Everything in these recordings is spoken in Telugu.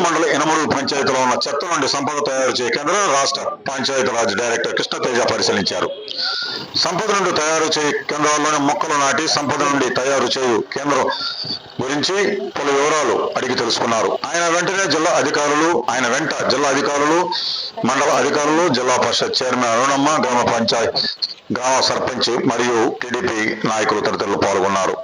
మండల ఎనమడుగు పంచాయతీలో ఉన్న చెత్త నుండి సంపద తయారు చేయ కేంద్రం రాష్ట్ర పంచాయతీరాజ్ డైరెక్టర్ కృష్ణతేజ పరిశీలించారు. సంపద నుండి తయారు చేయ కేంద్రాల్లోని మొక్కలు నాటి సంపద నుండి తయారు చేయు కేంద్రం గురించి పలు వివరాలు అడిగి తెలుసుకున్నారు. ఆయన వెంట జిల్లా అధికారులు, మండల అధికారులు, జిల్లా పరిషత్ చైర్మన్ అరుణమ్మ, గ్రామ సర్పంచ్ మరియు టీడీపీ నాయకులు తదితరులు పాల్గొన్నారు.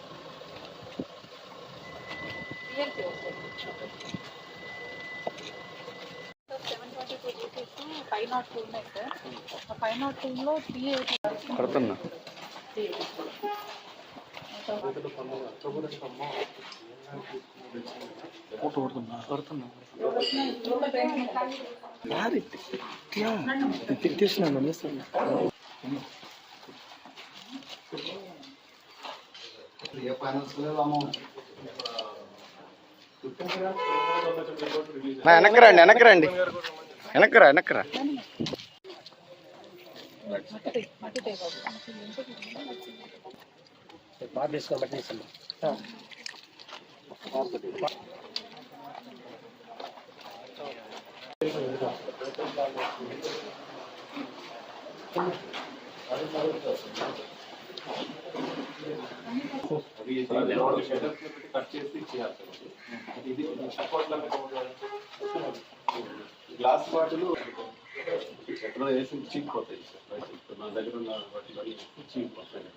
వెనక్కరా గ్లాస్ బాటిల్ ఎక్కడ వేసి చీకిపోతాయి. నా దగ్గర ఉన్న వాటిలో చీకిపోతాయి.